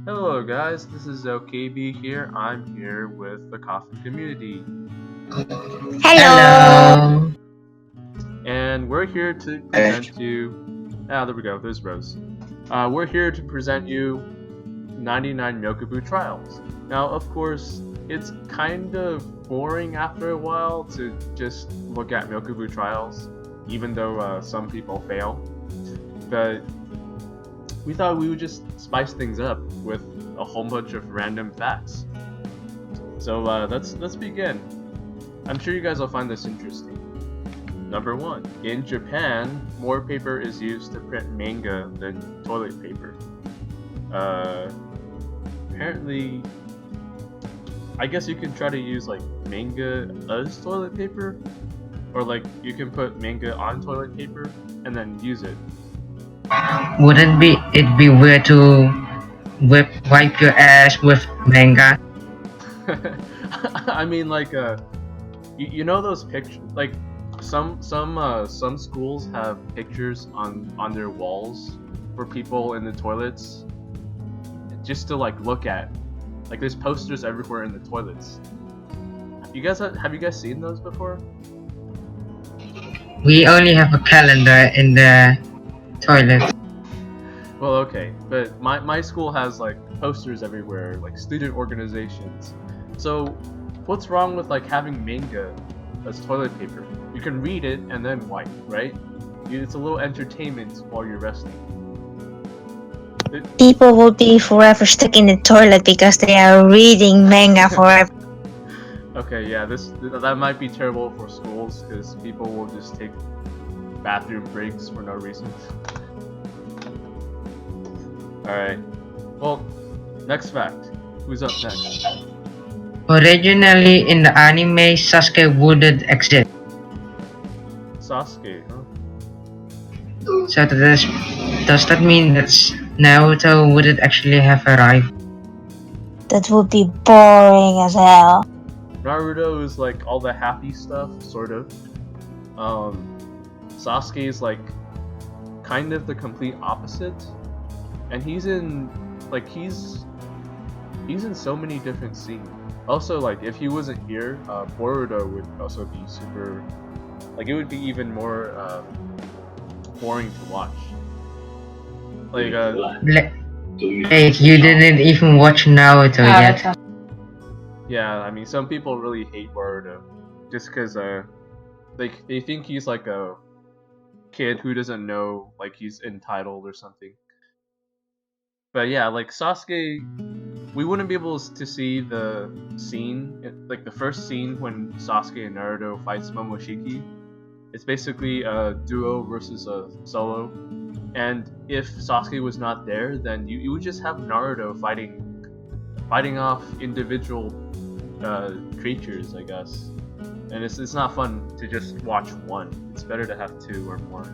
Hello guys, this is OKB here. I'm here with the coffee community. Hello. Hello. And we're here to present you... there we go, there's Rose. We're here to present you 99 Myokubu trials. Now, of course, it's kind of boring after a while to just look at Myokubu trials, even though some people fail. But we thought we would just spice things up with a whole bunch of random facts. So let's begin. I'm sure you guys will find this interesting. Number 1. In Japan, more paper is used to print manga than toilet paper. Apparently, I guess you can try to use like manga as toilet paper, or like you can put manga on toilet paper and then use it. Wouldn't it be weird to wipe your ass with manga? I mean, like you know those pictures, like some schools have pictures on their walls for people in the toilets just to like look at. Like there's posters everywhere in the toilets. Have you guys seen those before? We only have a calendar in the toilet. Well, okay, but my school has like posters everywhere, like student organizations. So what's wrong with like having manga as toilet paper? You can read it and then wipe, right? It's a little entertainment while you're resting. People will be forever stuck in the toilet because they are reading manga forever. Okay, yeah, that might be terrible for schools because people will just take bathroom breaks for no reason. Alright, well, next fact. Who's up next? Originally in the anime, Sasuke wouldn't exist. Sasuke, huh? So does that mean that Naruto wouldn't actually have arrived? That would be boring as hell. Naruto is like all the happy stuff, sort of. Sasuke is like kind of the complete opposite. And he's in so many different scenes. Also, like if he wasn't here, Boruto would also be super, like it would be even more boring to watch. Like You didn't even watch Naruto yet. yeah, I mean some people really hate Boruto just because they think he's like a kid who doesn't know, like he's entitled or something. But yeah, like Sasuke, we wouldn't be able to see the scene, like the first scene when Sasuke and Naruto fights Momoshiki. It's basically a duo versus a solo, and if Sasuke was not there, then you would just have Naruto fighting off individual creatures, I guess. And it's not fun to just watch one. It's better to have two or more.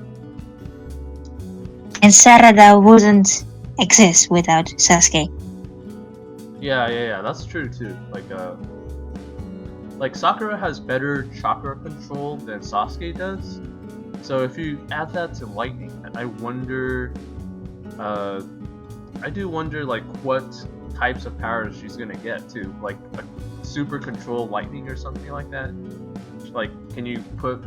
And Sarada wouldn't exist without Sasuke. Yeah, that's true too. Like Sakura has better chakra control than Sasuke does. So if you add that to lightning, I do wonder like what types of powers she's gonna get too. Like a super control lightning or something like that. Like, can you put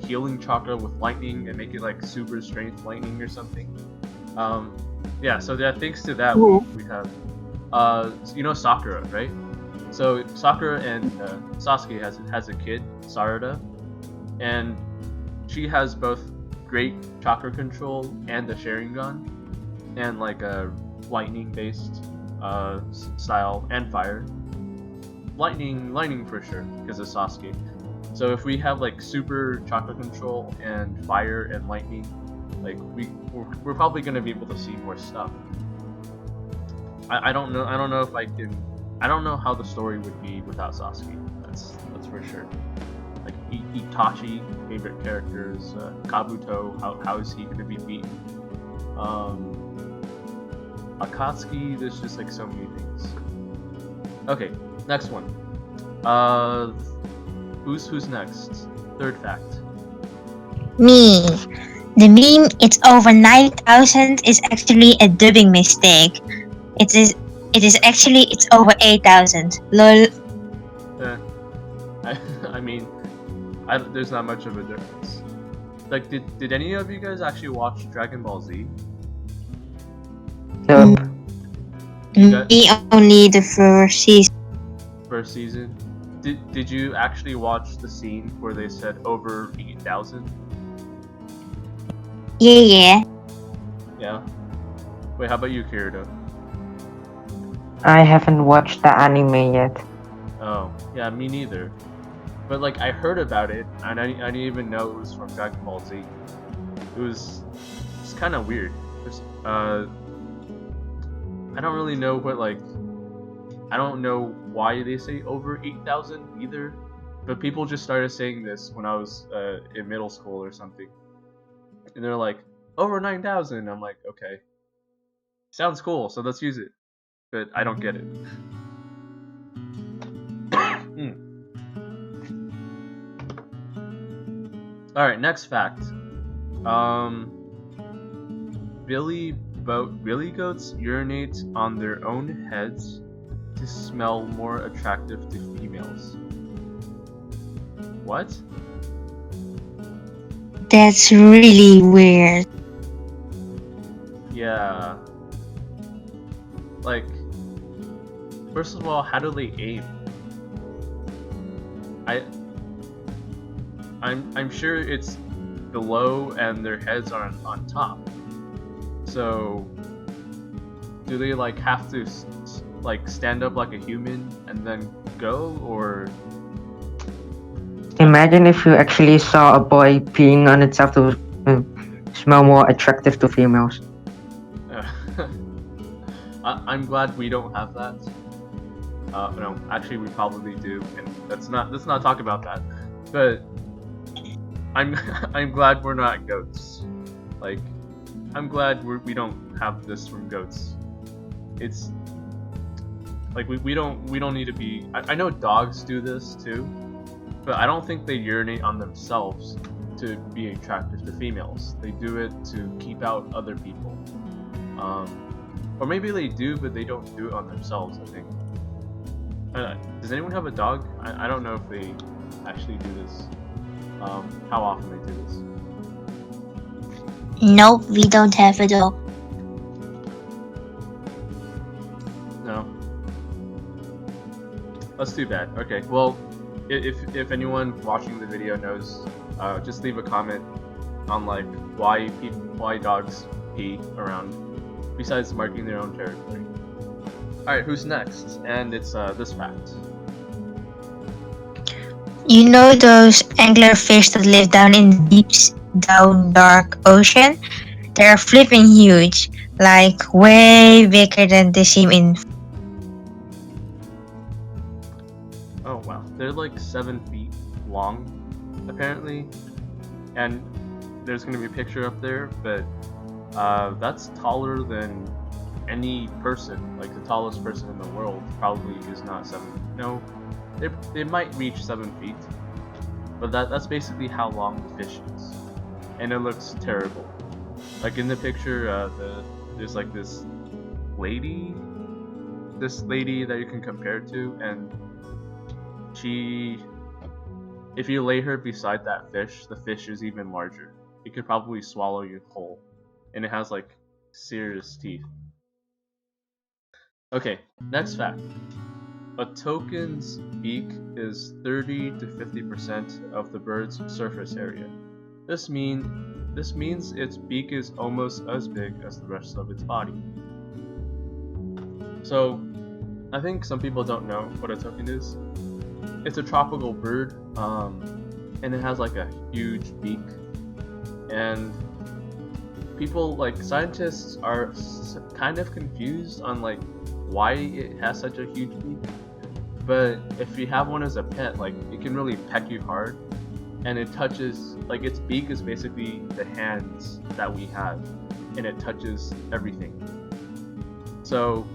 healing chakra with lightning and make it like super strength lightning or something? Yeah, so thanks to that we have you know Sakura, right? So Sakura and Sasuke has a kid, Sarada, and she has both great chakra control and the Sharingan, and like a lightning based style and fire. Lightning for sure because of Sasuke. So if we have like super chakra control and fire and lightning, like we're probably gonna be able to see more stuff. I don't know if I can. I don't know how the story would be without Sasuke. That's for sure. Like Itachi, favorite characters. Kabuto, how is he gonna be beaten? Akatsuki, there's just like so many things. Okay, next one. Who's next? Third fact. Me. The meme "it's over 9,000" is actually a dubbing mistake. It is It's over 8,000. Lol. Eh, I mean, there's not much of a difference. Like, did any of you guys actually watch Dragon Ball Z? Nope. You got Me only the first season. first season. Did you actually watch the scene where they said over 8,000? Yeah. Yeah. Wait, how about you, Kirito? I haven't watched the anime yet. Oh, yeah, me neither. But like, I heard about it, and I didn't even know it was from Dragon Ball Z. It's kind of weird. I don't really know I don't know why they say over 8,000 either. But people just started saying this when I was in middle school or something, and they're like, over 9,000. I'm like, okay, sounds cool, so let's use it. But I don't get it. All right, next fact. Billy goats urinate on their own heads to smell more attractive to females. What? That's really weird. Yeah. Like, first of all, how do they aim? I'm sure it's below and their heads are on top. So, do they like have to like stand up like a human and then go, or? Imagine if you actually saw a boy peeing on itself to smell more attractive to females. I'm glad we don't have that. No, actually we probably do, and let's not talk about that. But I'm glad we're not goats. Like, I'm glad we don't have this from goats. It's like we don't need to be. I know dogs do this too, but I don't think they urinate on themselves to be attractive to females. They do it to keep out other people. Or maybe they do, but they don't do it on themselves, I think. Does anyone have a dog? I don't know if they actually do this. How often they do this. Nope, we don't have a dog. No? That's too bad. Okay, well, if anyone watching the video knows, just leave a comment on like why dogs pee around, besides marking their own territory. Alright, who's next? And it's this fact. You know those anglerfish that live down in the deep, down dark ocean? They're flipping huge, like way bigger than they seem in. Oh wow, they're like 7 feet long, apparently, and there's gonna be a picture up there, but that's taller than any person. Like, the tallest person in the world probably is not 7. No, they might reach 7 feet, but that's basically how long the fish is, and it looks terrible. Like in the picture, there's like this lady that you can compare to, and if you lay her beside that fish, the fish is even larger. It could probably swallow you whole, and it has like serious teeth. Okay, next fact. A toucan's beak is 30 to 50% of the bird's surface area. This means its beak is almost as big as the rest of its body. So, I think some people don't know what a toucan is. It's a tropical bird, and it has like a huge beak. And people, like scientists, are kind of confused on like why it has such a huge beak. But if you have one as a pet, like, it can really peck you hard, and it touches, like, its beak is basically the hands that we have, and it touches everything. So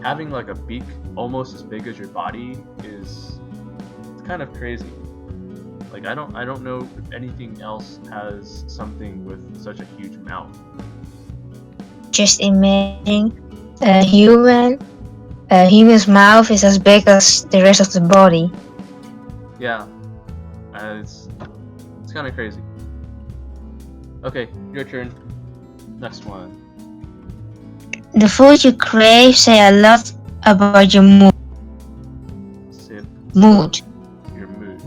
having like a beak almost as big as your body it's kind of crazy. Like, I don't know if anything else has something with such a huge mouth. Just imagine a human A human's mouth is as big as the rest of the body. Yeah, it's kind of crazy. Okay, your turn. Next one. The food you crave say a lot about your mood. Mood. Your mood.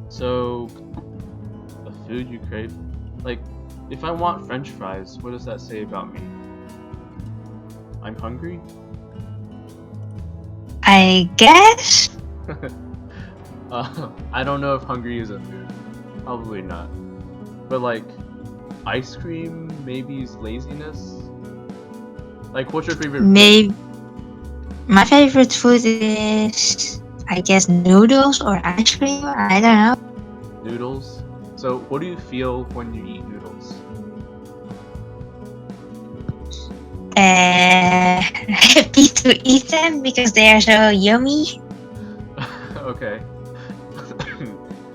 So, the food you crave. Like, if I want French fries, what does that say about me? I'm hungry. I guess. I don't know if hungry is a mood. Probably not. But like, ice cream maybe is laziness. Like, what's your favorite food? Maybe my favorite food is, I guess, noodles or ice cream. I don't know. Noodles. So, what do you feel when you eat noodles? Happy to eat them because they are so yummy. Okay.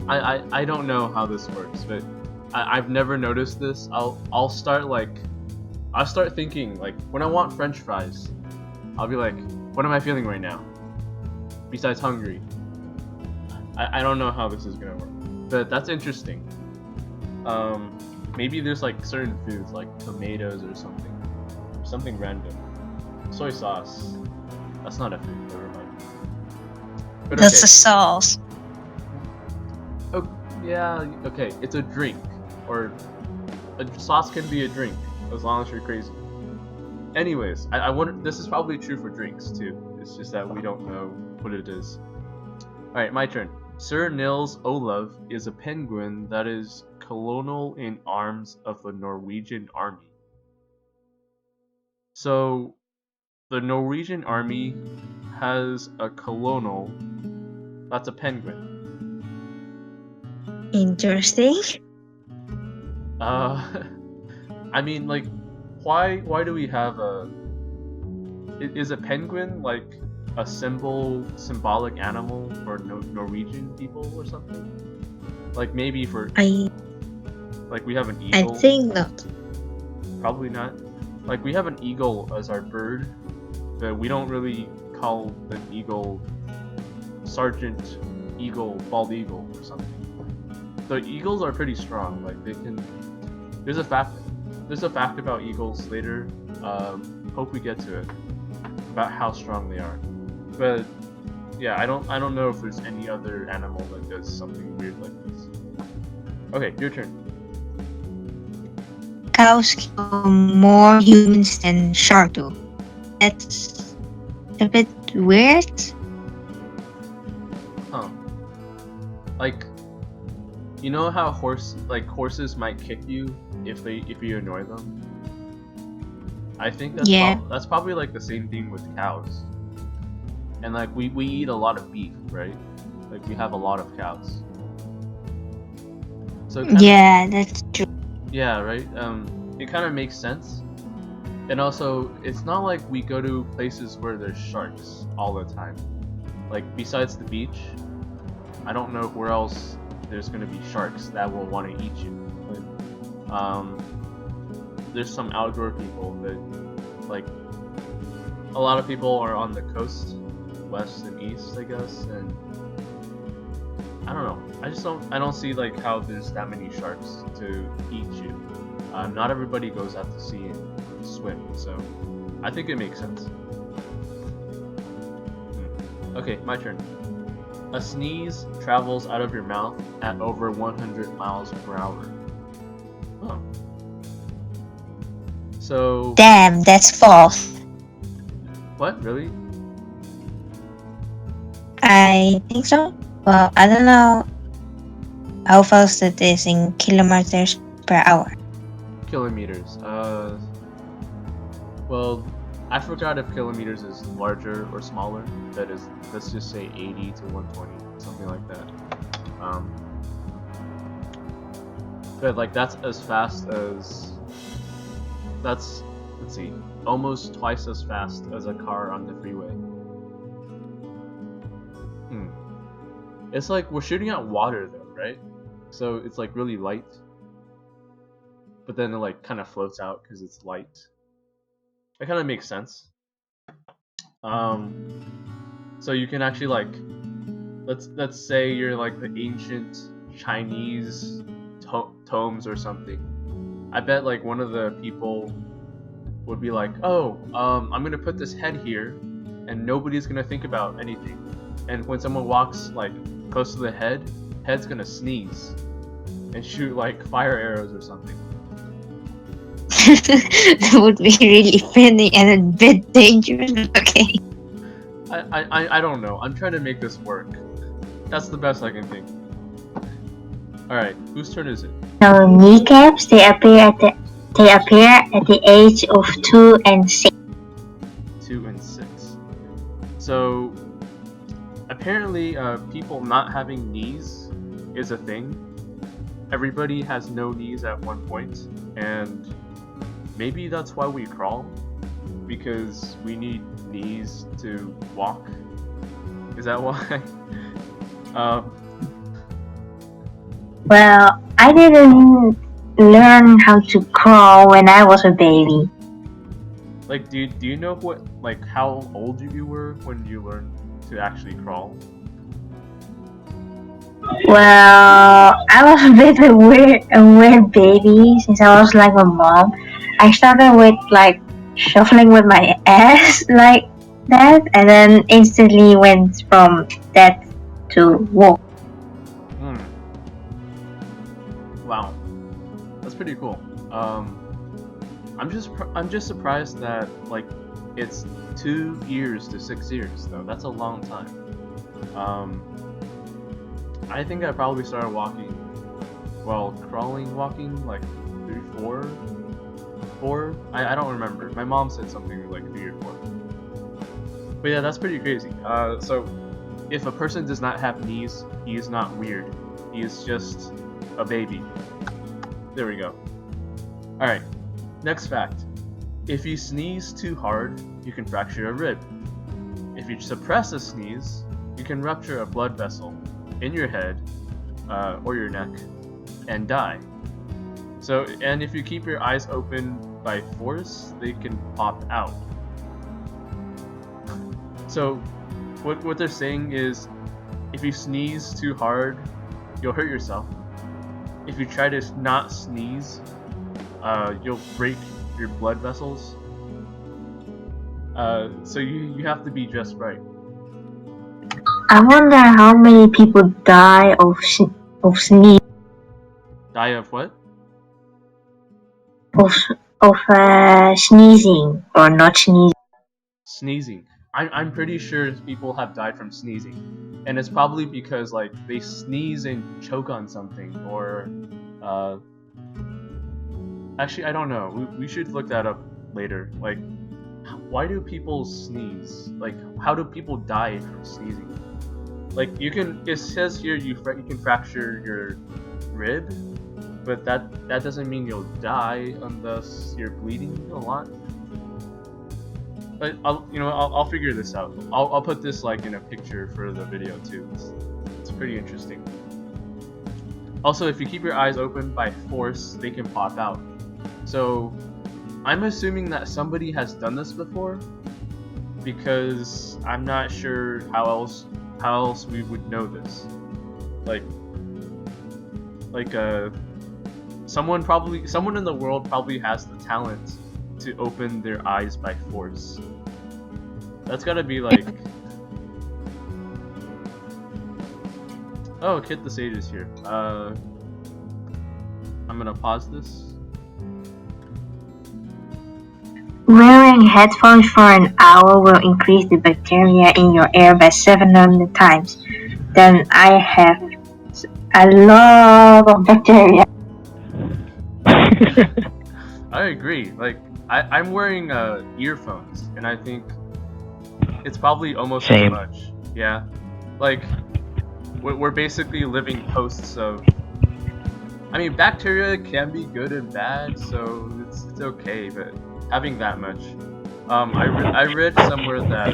I don't know how this works, but I've never noticed this. I'll start thinking like when I want French fries, I'll be like, what am I feeling right now? Besides hungry. I don't know how this is gonna work, but that's interesting. Maybe there's like certain foods like tomatoes or something random. Soy sauce. That's not a food. Never mind. But That's okay. the sauce. Oh, yeah, okay, it's a drink. Or a sauce can be a drink, as long as you're crazy. Anyways, I wonder, this is probably true for drinks too. It's just that we don't know what it is. Alright, my turn. Sir Nils Olav is a penguin that is colonel in arms of the Norwegian army. So, the Norwegian army has a colonel that's a penguin. Interesting. I mean, like, why do we have a? Is a penguin like a symbolic animal for Norwegian people or something? Like maybe for like we have an I eagle. think not. Probably not. Like we have an eagle as our bird, but we don't really call the eagle Sergeant Eagle, Bald Eagle or something. The eagles are pretty strong. Like they can. There's a fact about eagles later. Hope we get to it about how strong they are. But yeah, I don't know if there's any other animal that does something weird like this. Okay, your turn. Cows kill more humans than sharks do. That's a bit weird. Huh. Like, you know how horses might kick you if you annoy them? I think that's probably like the same thing with cows. And like we eat a lot of beef, right? Like we have a lot of cows. So that's true. Yeah, right. It kind of makes sense. And also, it's not like we go to places where there's sharks all the time. Like besides the beach, I don't know where else there's gonna be sharks that will want to eat you. But, there's some outdoor people, but like a lot of people are on the coast, west and east, I guess, and I don't know. I don't see like how there's that many sharks to eat you. Not everybody goes out to sea and swim, so I think it makes sense. Okay, my turn. A sneeze travels out of your mouth at over 100 miles per hour. Huh. So... Damn, that's false. What? Really? I think so. Well, I don't know how fast it is in kilometers per hour. Kilometers. Well, I forgot if kilometers is larger or smaller. That is, let's just say 80 to 120, something like that. But like that's as fast as let's see, almost twice as fast as a car on the freeway. It's like we're shooting at water though, right? So it's like really light, but then it like kind of floats out because it's light. That kind of makes sense. So you can actually like, let's say you're like the ancient Chinese tomes or something. I bet like one of the people would be like, oh, I'm gonna put this head here, and nobody's gonna think about anything. And when someone walks like close to the head's gonna sneeze and shoot like fire arrows or something. That would be really funny and a bit dangerous. Okay. I don't know. I'm trying to make this work. That's the best I can think. All right, whose turn is it? So kneecaps they appear at the age of 2 and 6. 2 and 6. So apparently, people not having knees is a thing. Everybody has no knees at one point, and maybe that's why we crawl, because we need knees to walk. Is that why? Well, I didn't learn how to crawl when I was a baby. Like, do you know what, like, how old you were when you learned to actually crawl? Well, I was a bit a weird baby since I was like my mom. I started with like shuffling with my ass like that, and then instantly went from that to walk. Wow, that's pretty cool. I'm just surprised that like it's 2 years to 6 years though. That's a long time. I think I probably started walking, walking like 3, 4. I don't remember. My mom said something like 3 or 4. But yeah, that's pretty crazy. So if a person does not have knees, he is not weird. He is just a baby. There we go. Alright, next fact. If you sneeze too hard, you can fracture a rib. If you suppress a sneeze, you can rupture a blood vessel in your head or your neck and die. So, and if you keep your eyes open by force, they can pop out. So, what they're saying is, if you sneeze too hard, you'll hurt yourself. If you try to not sneeze, you'll break your blood vessels. So you have to be just right. I wonder how many people die of sneeze. Die of what? Of sneezing or not sneezing. Sneezing. I'm pretty sure people have died from sneezing, and it's probably because like they sneeze and choke on something, or actually I don't know. We should look that up later. Like, why do people sneeze? Like, how do people die from sneezing? Like, it says here you can fracture your rib, but that doesn't mean you'll die unless you're bleeding a lot. But I'll figure this out. I'll put this like in a picture for the video too. It's pretty interesting. Also, if you keep your eyes open by force, they can pop out. So I'm assuming that somebody has done this before, because I'm not sure how else we would know this. Someone in the world probably has the talent to open their eyes by force. That's gotta be like... Oh, Kid the Sage is here. I'm gonna pause this. Wearing headphones for an hour will increase the bacteria in your air by 700 times. Then I have a lot of bacteria. I agree. Like, I'm wearing earphones, and I think it's probably almost as much. Yeah, like we're basically living posts of. I mean, bacteria can be good and bad, so it's okay. But having that much, I read somewhere that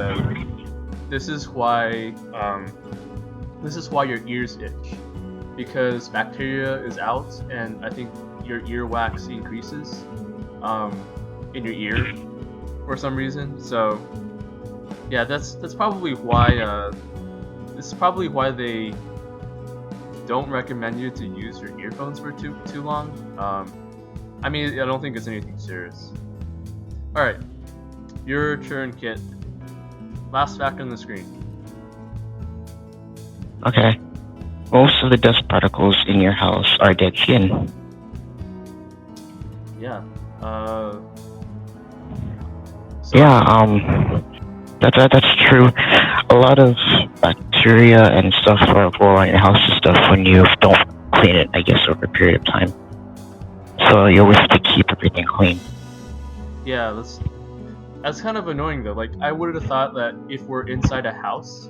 this is why your ears itch, because bacteria is out, and I think your earwax increases in your ear for some reason. So Yeah, that's probably why. This is probably why they don't recommend you to use your earphones for too long. I mean, I don't think it's anything serious. All right, your turn, Kit. Last fact on the screen. Okay. Most of the dust particles in your house are dead skin. Yeah. So, Yeah, that's true. A lot of bacteria and stuff are around your house and stuff when you don't clean it, I guess, over a period of time. So you always have to keep everything clean. yeah, that's kind of annoying though. Like, I would have thought that if we're inside a house,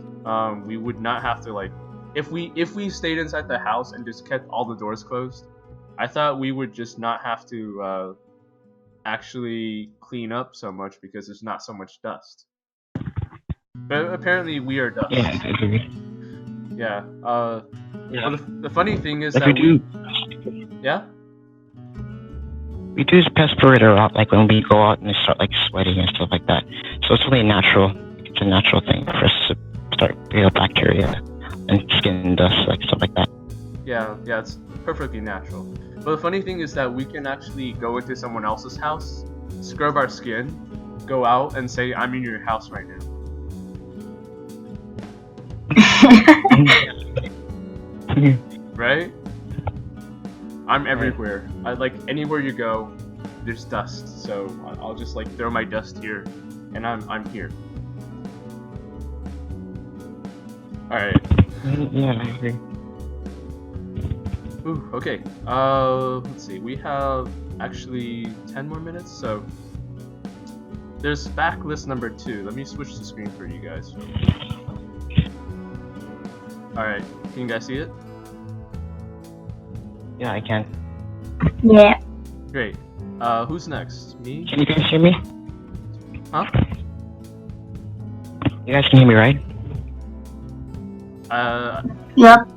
we would not have to like, if we stayed inside the house and just kept all the doors closed, I thought we would just not have to actually clean up so much because there's not so much dust. But apparently we are dust. Yeah, I agree. Yeah. Yeah. Well, the funny thing is Like that yeah. we do perspirate a lot, like when we go out and start like sweating and stuff like that. So it's really natural. It's a natural thing for us to start bacteria and skin dust, like stuff like that. Yeah, it's perfectly natural. But the funny thing is that we can actually go into someone else's house, scrub our skin, go out and say, "I'm in your house right now." Right? I'm everywhere. I like anywhere you go, there's dust. So I'll just like throw my dust here, and I'm here. All right. Yeah, I agree. Ooh, okay. Let's see. We have actually 10 more minutes, so there's backlist number 2. Let me switch the screen for you guys. All right. Can you guys see it? Yeah, I can. Yeah. Great. Who's next? Me? Can you guys hear me? Huh? You guys can hear me, right? Yep.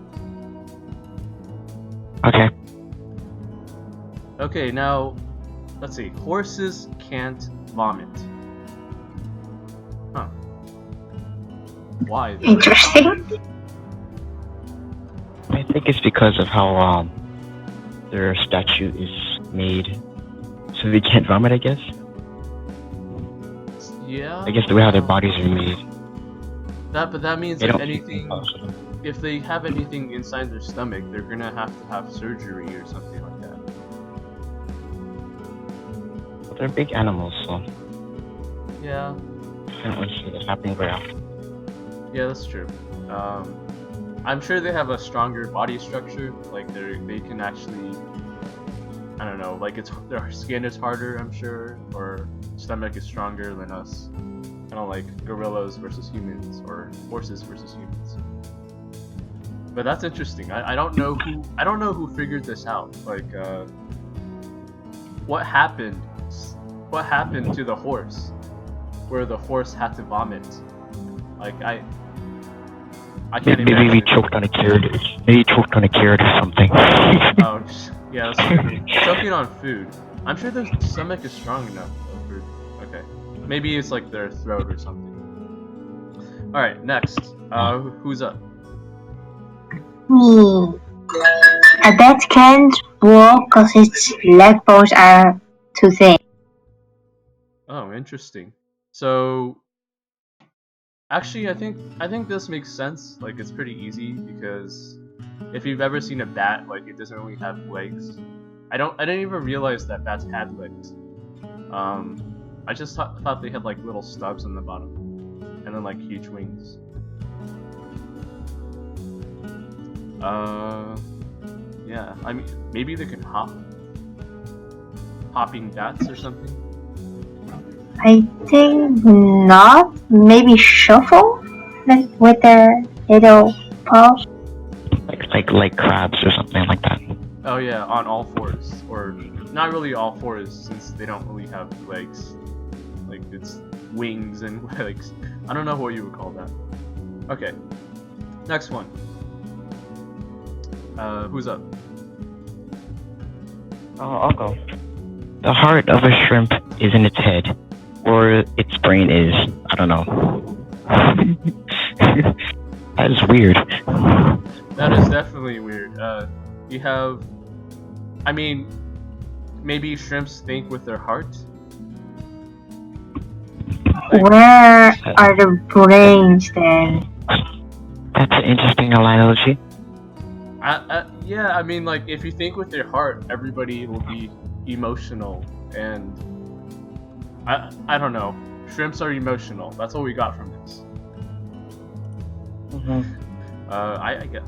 Okay. Okay, now, let's see. Horses can't vomit. Huh. Why? Though? Interesting. I think it's because of how their statue is made, so they can't vomit. I guess. Yeah. I guess the way how their bodies are made. But that means They if don't anything, if they have anything inside their stomach, they're gonna have to have surgery or something like that. Well, they're big animals, so Yeah. I don't really see that happening very often. Yeah, that's true. I'm sure they have a stronger body structure. Like they can actually, I don't know, like their skin is harder. I'm sure, or stomach is stronger than us. Kind of like gorillas versus humans, or horses versus humans. But that's interesting. I don't know who figured this out. Like, what happened? What happened to the horse, where the horse had to vomit? Like I can't Maybe imagine. we choked on a carrot. Maybe he choked on a carrot or something. Oh, yeah, that's true. Choking on food. I'm sure their stomach is strong enough though, for. Okay, maybe it's like their throat or something. All right, next. Who's up? Me. A bat can't walk because its leg bones are too thin. Oh, interesting. So, actually, I think this makes sense. Like, it's pretty easy because if you've ever seen a bat, like it doesn't really have legs. I didn't even realize that bats had legs. I just thought they had like little stubs on the bottom, and then like huge wings. Yeah. I mean, maybe they can hop. Hopping bats or something. I think not. Maybe shuffle, like with their little paws. like crabs or something like that. Oh yeah, on all fours, or not really all fours, since they don't really have legs. Like it's wings and legs. I don't know what you would call that. Okay, next one. Who's up? I'll go. The heart of a shrimp is in its head, or its brain is. I don't know. That is weird. That is definitely weird. You have, I mean, maybe shrimps think with their heart. Like, Where are the brains then? That's an interesting analogy. yeah, I mean, like if you think with your heart, everybody will be emotional, and I don't know. Shrimps are emotional. That's what we got from this. I get.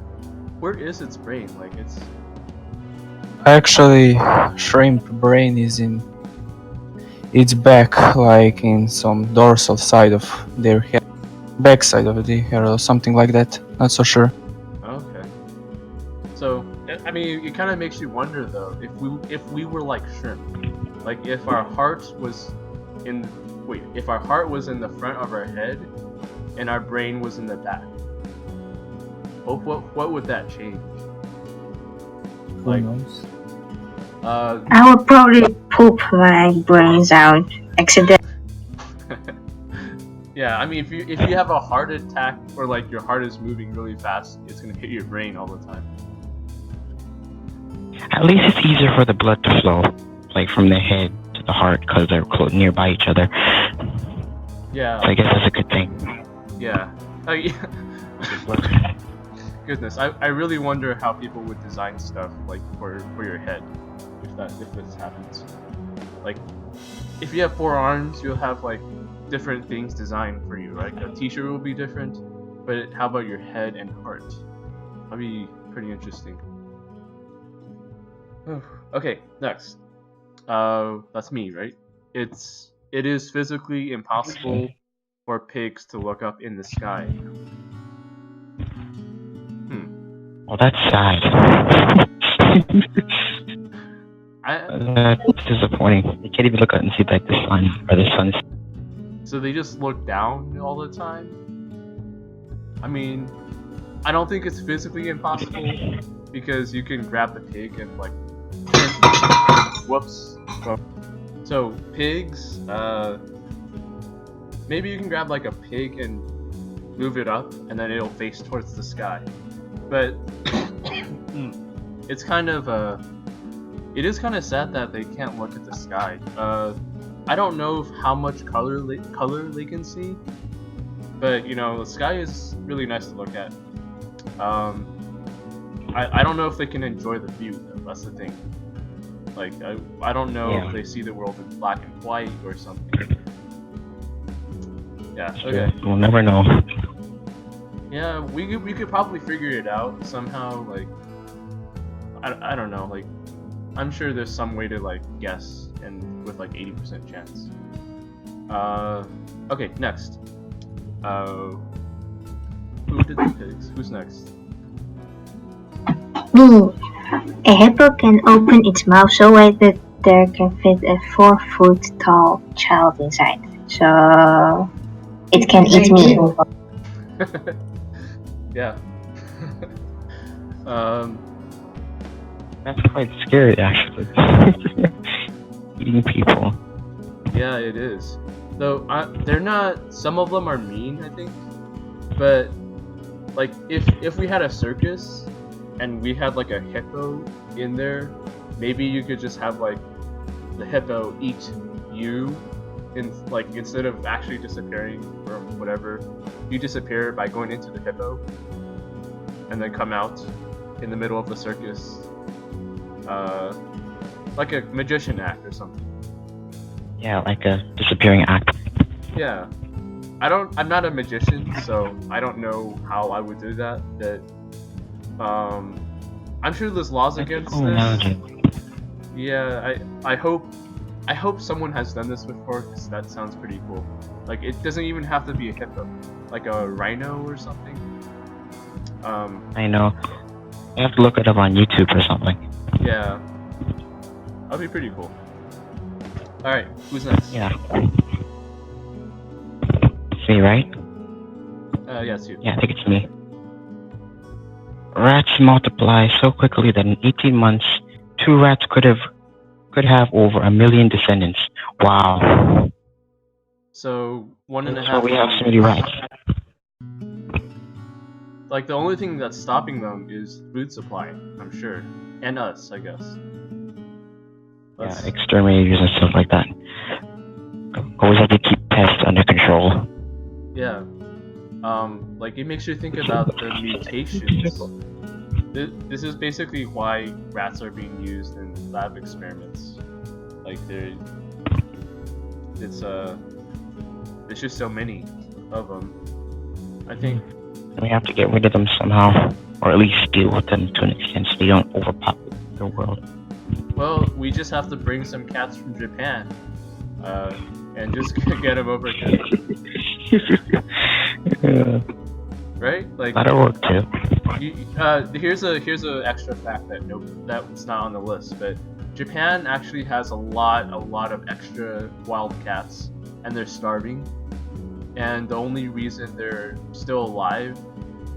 Where is its brain? Like it's. Actually, shrimp brain is in its back, like in some dorsal side of their head, back side of the hair or something like that. Not so sure. Okay. So I mean, it kind of makes you wonder though, if we were like shrimp, like if our heart was in if our heart was in the front of our head, and our brain was in the back, what would that change? Who Like, knows? I would probably poop my brains out accidentally. yeah, I mean, if you have a heart attack or like your heart is moving really fast, it's gonna hit your brain all the time. At least it's easier for the blood to flow, like from the head to the heart, because they're nearby each other. Yeah. So I guess that's a good thing. Yeah. Yeah. Goodness, I really wonder how people would design stuff like for your head, if this happens. Like, if you have 4 arms, you'll have like different things designed for you, right? A t-shirt will be different, but how about your head and heart? That'd be pretty interesting. Okay, next. That's me, right? It is physically impossible for pigs to look up in the sky. Well, that's sad. That's disappointing. You can't even look out and see like the sun or the sun. So they just look down all the time? I mean, I don't think it's physically impossible, because you can grab the pig and like, whoops. So pigs, maybe you can grab like a pig and move it up, and then it'll face towards the sky. But it's kind of it is kind of sad that they can't look at the sky. I don't know how much color they can see, but you know, the sky is really nice to look at. I don't know if they can enjoy the view though. That's the thing. Like I don't know if they see the world in black and white or something. Yeah. Okay. We'll never know. Yeah, we could probably figure it out somehow. Like, I don't know. Like, I'm sure there's some way to like guess, and with like 80% chance. Okay, next. Who did the pigs? Who's next? Me. A hippo can open its mouth so wide that there can fit a 4-foot tall child inside. So it can eat me. Yeah. That's quite scary, actually. Eating people. Yeah, it is. Though they're not. Some of them are mean, I think. But like, if we had a circus and we had like a hippo in there, maybe you could just have like the hippo eat you, like instead of actually disappearing or whatever, you disappear by going into the hippo and then come out in the middle of the circus, like a magician act or something. Yeah, like a disappearing act. Yeah. I'm not a magician, so I don't know how I would do that, but I'm sure there's laws against this. Yeah, I hope someone has done this before, because that sounds pretty cool. Like, it doesn't even have to be a hippo, like a rhino or something. I know. You have to look it up on YouTube or something. Yeah, that'd be pretty cool. All right, who's next? Yeah. It's me, right? Yes, you. Yeah, I think it's me. Rats multiply so quickly that in 18 months, 2 rats could have over 1 million descendants. Wow. So 1.5. That's why we have so many rats. like the only thing that's stopping them is food supply, I'm sure, and us, I guess. Yeah, Let's- exterminators and stuff like that. Always have to keep pests under control. yeah. Like it makes you think about the mutations. This is basically why rats are being used in lab experiments. Like there's just so many of them. I think. And we have to get rid of them somehow, or at least deal with them to an extent so they don't overpopulate the world. Well, we just have to bring some cats from Japan, and just get them over here, right? Like That'll work too. here's a extra fact that's not on the list, but Japan actually has a lot of extra wild cats, and they're starving. And the only reason they're still alive,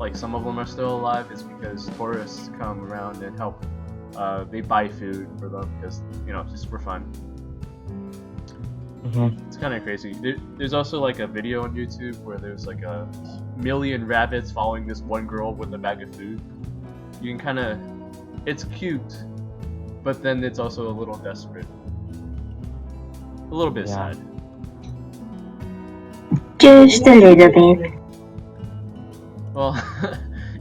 like some of them are still alive, is because tourists come around and help. They buy food for them because just for fun. It's kind of crazy. There's also like a video on YouTube where there's like a million rabbits following this one girl with a bag of food. You can it's cute, but then it's also a little desperate, a little bit Yeah. sad. Just a little bit. Well,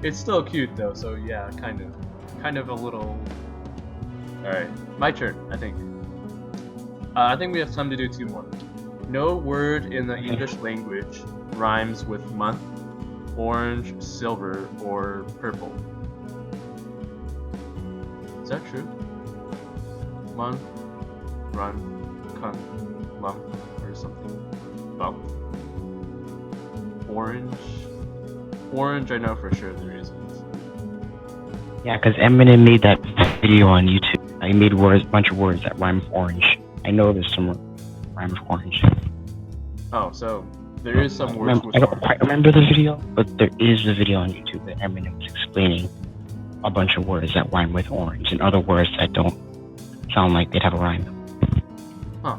it's still cute though, so yeah, kind of a little. All right, my turn, I think. I think we have time to do two more. No word in the English language rhymes with month, orange, silver, or purple. Is that true? Month, run, cunt, lump, or something. Bump. Orange, I know for sure there isn't. Yeah, because Eminem made that video on YouTube. He made a bunch of words that rhyme with orange. I know there's some rhyme with orange. Oh, so there is some words with I don't orange. quite remember the video, but there is a video on YouTube that Eminem was explaining a bunch of words that rhyme with orange and other words that don't sound like they'd have a rhyme. Huh.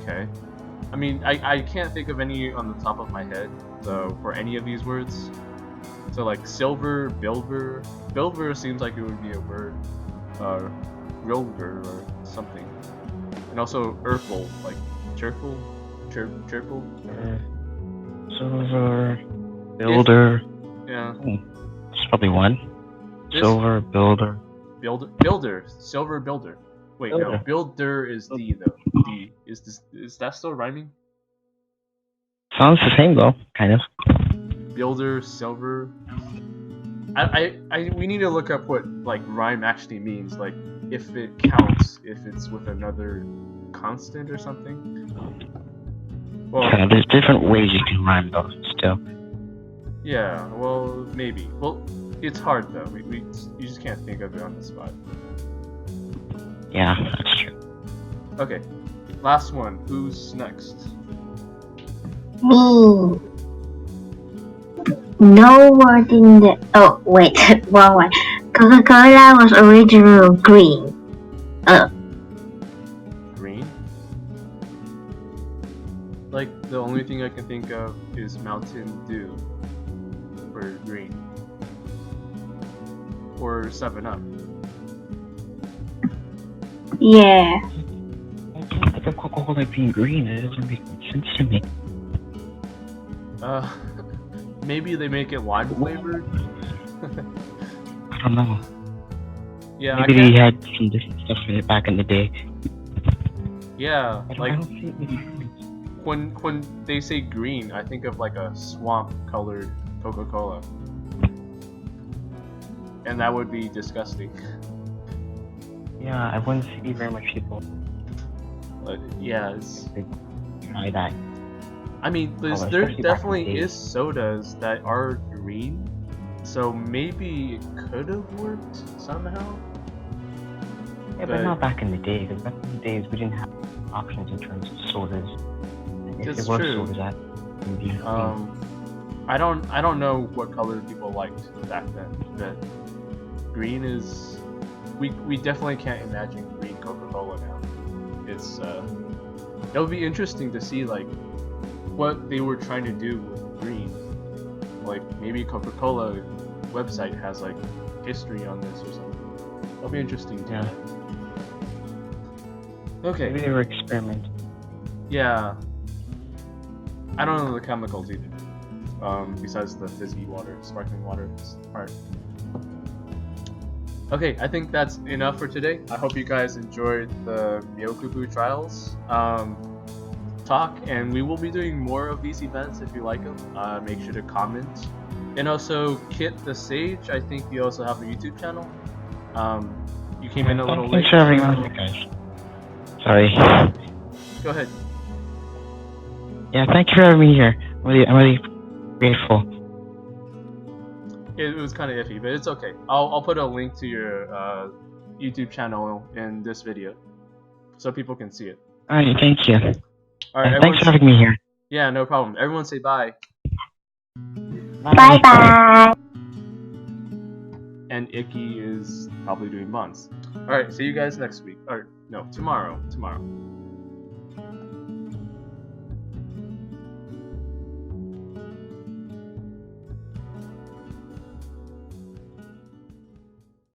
Okay. I mean, I can't think of any on the top of my head, so for any of these words. So like silver, bilber. Bilber seems like it would be a word. Rilger or something. And also Urkel, like chirple, chirple. Silver, builder. Yeah. It's probably one. This- Silver, builder. Builder, silver builder. Wait, no, Builder. builder is D though. D is that still rhyming? Sounds the same though, kind of. Builder, silver. We need to look up what like rhyme actually means, like if it counts, if it's with another constant or something. Well, Yeah, there's different ways you can rhyme though, still. yeah, well maybe. Well, it's hard though. You just can't think of it on the spot. Yeah, that's true. Okay, last one. Who's next? Me. No word in the. Oh, wait. Wrong one. Coca-Cola was originally green. Green? Like, the only thing I can think of is Mountain Dew for green. Or 7-Up. Yeah. I can't think of Coca-Cola being green. It doesn't make sense to me. Maybe they make it lime flavored? I don't know. Yeah, Maybe I they can't. had some different stuff in it back in the day. Yeah, I like don't see it making sense. when they say green, I think of like a swamp colored Coca-Cola. And that would be disgusting. Yeah, I wouldn't see very much people But yeah, it's. try that. I mean, there especially back in the definitely day. is sodas that are green, so maybe it could have worked somehow. Yeah, but not back in the day. Because back in the days we didn't have options in terms of sodas. And if That's there were true. sodas, that would be I don't know what color people liked back then, but green is. We definitely can't imagine green Coca-Cola now. It's it would be interesting to see like what they were trying to do with green. like maybe Coca-Cola website has like history on this or something. That'll be interesting too. Yeah. Okay. Maybe they were experimenting. Yeah. I don't know the chemicals either. Besides the fizzy water, sparkling water part. Okay, I think that's enough for today. I hope you guys enjoyed the Myokubu trials talk, and we will be doing more of these events if you like them. Make sure to comment. And also, Kit the Sage, I think you also have a YouTube channel. You came in a little late. Thanks for having me on, guys. Sorry. Go ahead. Yeah, thank you for having me here. I'm really grateful. It was kind of iffy, but it's okay. I'll put a link to your YouTube channel in this video, so people can see it. Alright, thank you. All right, Thanks for having me here. Yeah, no problem. Everyone say bye. Bye bye. And Icky is probably doing bonds. All right, see you guys next week. Or no, tomorrow. Tomorrow.